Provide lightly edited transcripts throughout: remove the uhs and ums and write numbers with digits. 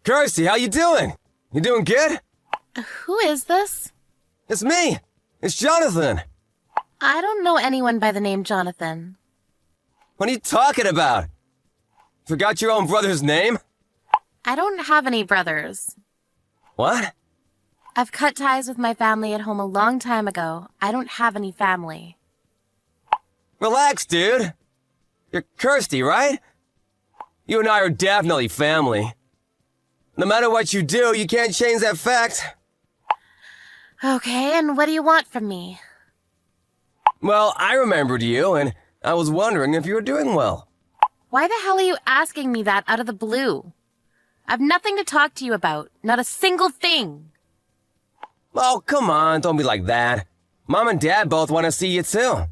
Kirsty, how you doing? You doing good? Who is this? It's me. It's Jonathan. I don't know anyone by the name Jonathan. What are you talking about? Forgot your own brother's name? I don't have any brothers. What? I've cut ties with my family at home a long time ago. I don't have any family. Relax, dude. You're Kirsty, right? You and I are definitely family. No matter what you do, you can't change that fact. Okay, and what do you want from me? Well, I remembered you, and I was wondering if you were doing well. Why the hell are you asking me that out of the blue? I've nothing to talk to you about. Not a single thing. Oh, come on, don't be like that. Mom and Dad both want to see you too.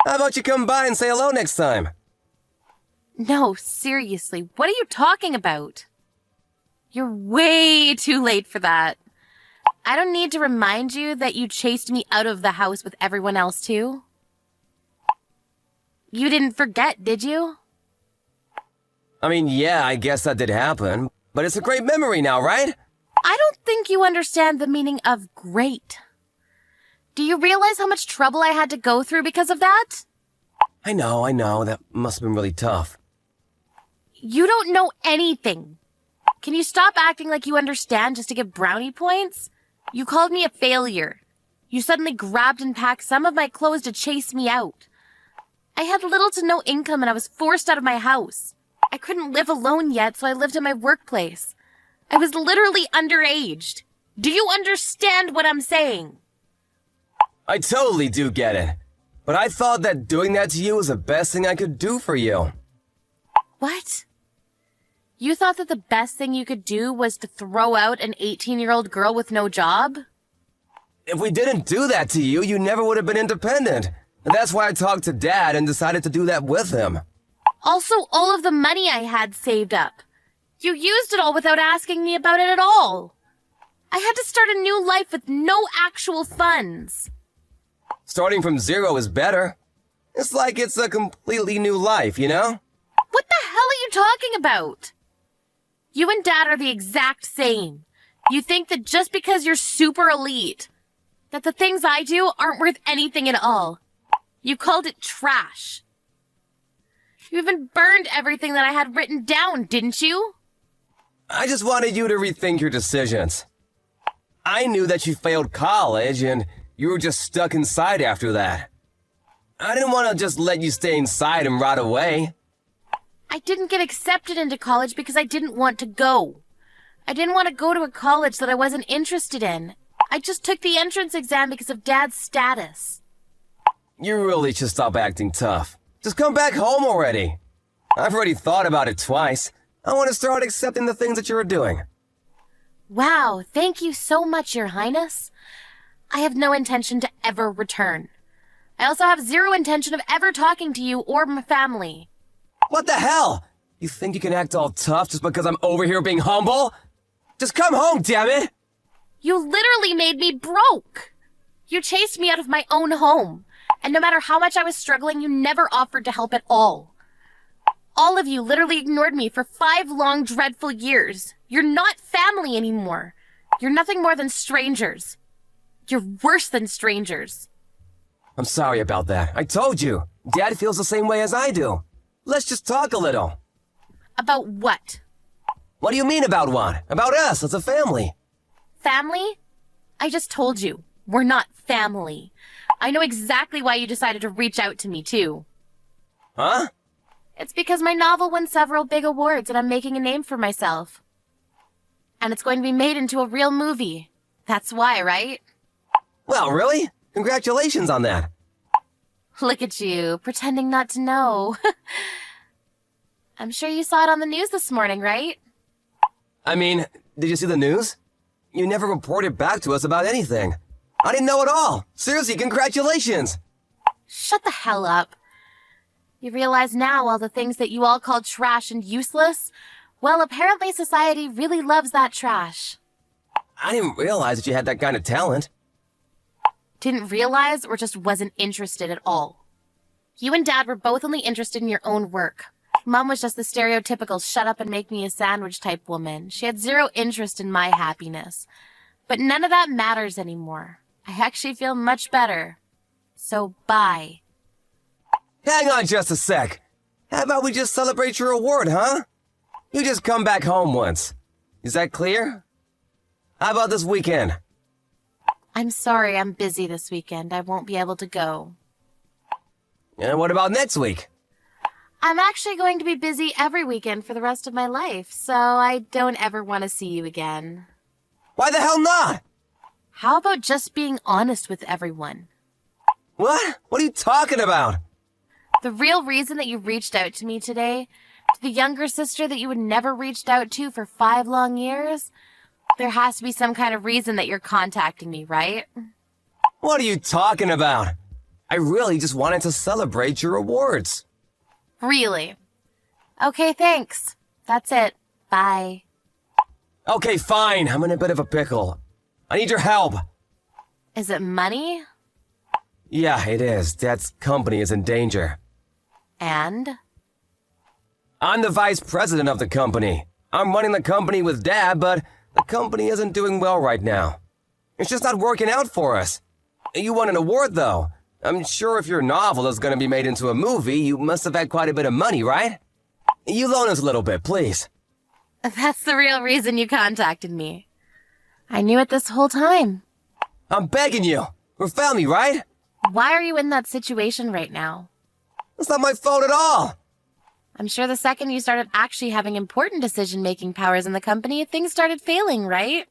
How about you come by and say hello next time? No, seriously, what are you talking about? You're way too late for that. I don't need to remind you that you chased me out of the house with everyone else too. You didn't forget, did you? I mean, yeah, I guess that did happen, but it's a great memory now, right? I don't think you understand the meaning of great. Do you realize how much trouble I had to go through because of that? I know, that must have been really tough. You don't know anything. Can you stop acting like you understand just to get brownie points? You called me a failure. You suddenly grabbed and packed some of my clothes to chase me out. I had little to no income and I was forced out of my house. I couldn't live alone yet, so I lived at my workplace. I was literally underaged. Do you understand what I'm saying? I totally do get it. But I thought that doing that to you was the best thing I could do for you. What? You thought that the best thing you could do was to throw out an 18-year-old girl with no job? If we didn't do that to you, you never would have been independent. And that's why I talked to Dad and decided to do that with him. Also, all of the money I had saved up. You used it all without asking me about it at all. I had to start a new life with no actual funds. Starting from zero is better. It's like it's a completely new life, you know? What the hell are you talking about? You and Dad are the exact same. You think that just because you're super elite, that the things I do aren't worth anything at all. You called it trash. You even burned everything that I had written down, didn't you? I just wanted you to rethink your decisions. I knew that you failed college and you were just stuck inside after that. I didn't want to just let you stay inside and rot away. I didn't get accepted into college because I didn't want to go. I didn't want to go to a college that I wasn't interested in. I just took the entrance exam because of Dad's status. You really should stop acting tough. Just come back home already. I've already thought about it twice. I want to start accepting the things that you're doing. Wow, thank you so much, Your Highness. I have no intention to ever return. I also have zero intention of ever talking to you or my family. What the hell? You think you can act all tough just because I'm over here being humble? Just come home, damn it! You literally made me broke. You chased me out of my own home. And no matter how much I was struggling, you never offered to help at all. All of you literally ignored me for 5 long, dreadful years. You're not family anymore. You're nothing more than strangers. You're worse than strangers. I'm sorry about that. I told you. Dad feels the same way as I do. Let's just talk a little. About what? What do you mean about what? About us as a family. Family? I just told you. We're not family. I know exactly why you decided to reach out to me, too. Huh? It's because my novel won several big awards and I'm making a name for myself. And it's going to be made into a real movie. That's why, right? Well, really? Congratulations on that. Look at you, pretending not to know. I'm sure you saw it on the news this morning, right? I mean, did you see the news? You never reported back to us about anything. I didn't know at all. Seriously, congratulations. Shut the hell up. You realize now all the things that you all called trash and useless? Well, apparently society really loves that trash. I didn't realize that you had that kind of talent. Didn't realize or just wasn't interested at all. You and Dad were both only interested in your own work. Mom was just the stereotypical shut up and make me a sandwich type woman. She had zero interest in my happiness. But none of that matters anymore. I actually feel much better. So bye. Hang on just a sec. How about we just celebrate your award, huh? You just come back home once. Is that clear? How about this weekend? I'm sorry, I'm busy this weekend. I won't be able to go. And what about next week? I'm actually going to be busy every weekend for the rest of my life, so I don't ever want to see you again. Why the hell not? How about just being honest with everyone? What? What are you talking about? The real reason that you reached out to me today, to the younger sister that you had never reached out to for 5 long years, there has to be some kind of reason that you're contacting me, right? What are you talking about? I really just wanted to celebrate your awards. Really? Okay, thanks. That's it. Bye. Okay, fine. I'm in a bit of a pickle. I need your help. Is it money? Yeah, it is. Dad's company is in danger. And? I'm the vice president of the company. I'm running the company with Dad, but the company isn't doing well right now. It's just not working out for us. You won an award, though. I'm sure if your novel is going to be made into a movie, you must have had quite a bit of money, right? You loan us a little bit, please. That's the real reason you contacted me. I knew it this whole time. I'm begging you. We're family, right? Why are you in that situation right now? It's not my fault at all. I'm sure the second you started actually having important decision-making powers in the company, things started failing, right?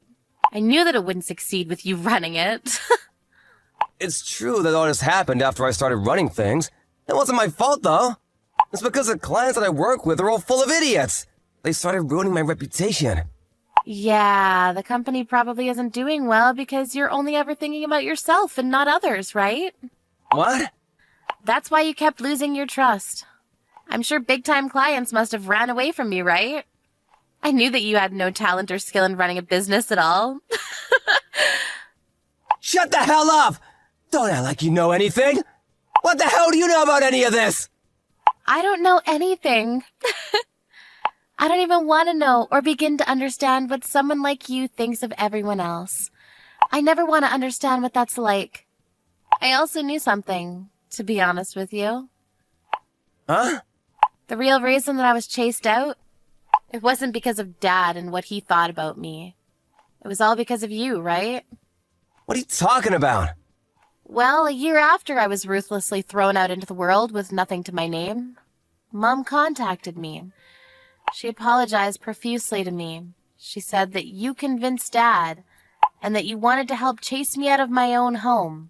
I knew that it wouldn't succeed with you running it. It's true that all this happened after I started running things. It wasn't my fault, though. It's because the clients that I work with are all full of idiots. They started ruining my reputation. Yeah, the company probably isn't doing well because you're only ever thinking about yourself and not others, right? What? That's why you kept losing your trust. I'm sure big-time clients must have ran away from you, right? I knew that you had no talent or skill in running a business at all. Shut the hell up! Don't act like you know anything! What the hell do you know about any of this? I don't know anything. I don't even want to know or begin to understand what someone like you thinks of everyone else. I never want to understand what that's like. I also knew something, to be honest with you. Huh? The real reason that I was chased out? It wasn't because of Dad and what he thought about me. It was all because of you, right? What are you talking about? Well, a year after I was ruthlessly thrown out into the world with nothing to my name, Mom contacted me. She apologized profusely to me. She said that you convinced Dad, and that you wanted to help chase me out of my own home.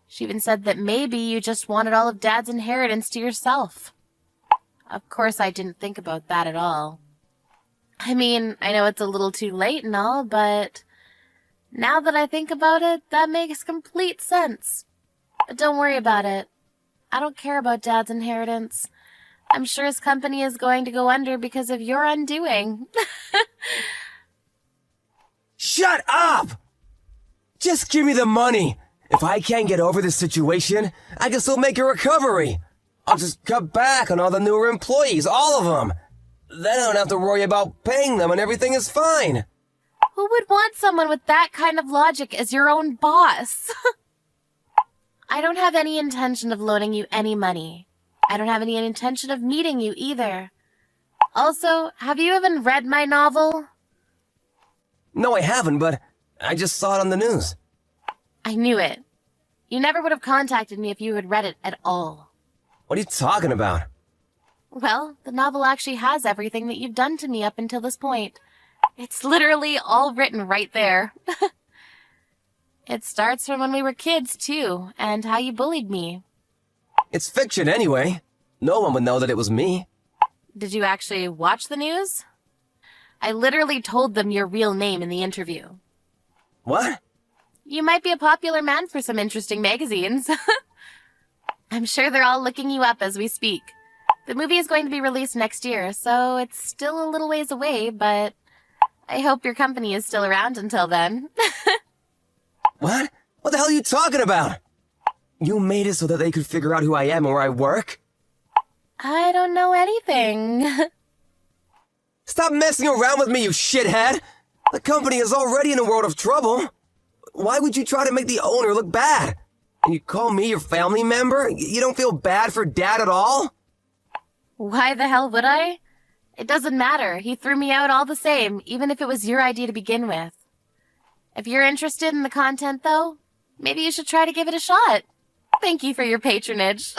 She even said that maybe you just wanted all of Dad's inheritance to yourself. Of course, I didn't think about that at all. I mean, I know it's a little too late and all, but now that I think about it, that makes complete sense. But don't worry about it. I don't care about Dad's inheritance. I'm sure his company is going to go under because of your undoing. Shut up! Just give me the money. If I can't get over this situation, I can still make a recovery. I'll just cut back on all the newer employees, all of them. Then I don't have to worry about paying them and everything is fine. Who would want someone with that kind of logic as your own boss? I don't have any intention of loaning you any money. I don't have any intention of meeting you either. Also, have you even read my novel? No, I haven't, but I just saw it on the news. I knew it. You never would have contacted me if you had read it at all. What are you talking about? Well, the novel actually has everything that you've done to me up until this point. It's literally all written right there. It starts from when we were kids, too, and how you bullied me. It's fiction anyway. No one would know that it was me. Did you actually watch the news? I literally told them your real name in the interview. What? You might be a popular man for some interesting magazines. I'm sure they're all looking you up as we speak. The movie is going to be released next year, so it's still a little ways away, but I hope your company is still around until then. What? What the hell are you talking about? You made it so that they could figure out who I am and where I work? I don't know anything. Stop messing around with me, you shithead! The company is already in a world of trouble. Why would you try to make the owner look bad? And you call me your family member? You don't feel bad for Dad at all? Why the hell would I? It doesn't matter. He threw me out all the same, even if it was your idea to begin with. If you're interested in the content, though, maybe you should try to give it a shot. Thank you for your patronage.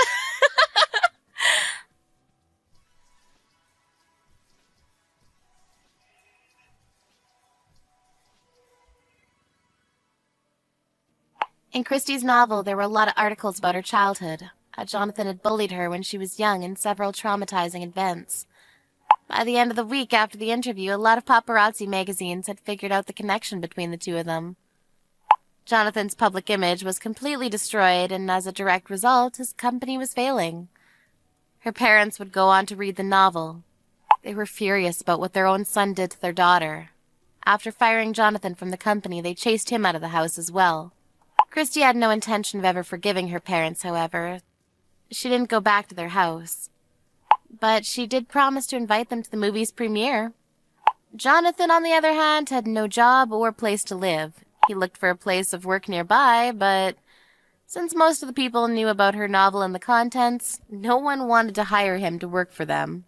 In Christie's novel, there were a lot of articles about her childhood. How Jonathan had bullied her when she was young and several traumatizing events. By the end of the week after the interview, a lot of paparazzi magazines had figured out the connection between the two of them. Jonathan's public image was completely destroyed, and as a direct result, his company was failing. Her parents would go on to read the novel. They were furious about what their own son did to their daughter. After firing Jonathan from the company, they chased him out of the house as well. Christie had no intention of ever forgiving her parents, however. She didn't go back to their house. But she did promise to invite them to the movie's premiere. Jonathan, on the other hand, had no job or place to live. He looked for a place of work nearby, but since most of the people knew about her novel and the contents, no one wanted to hire him to work for them.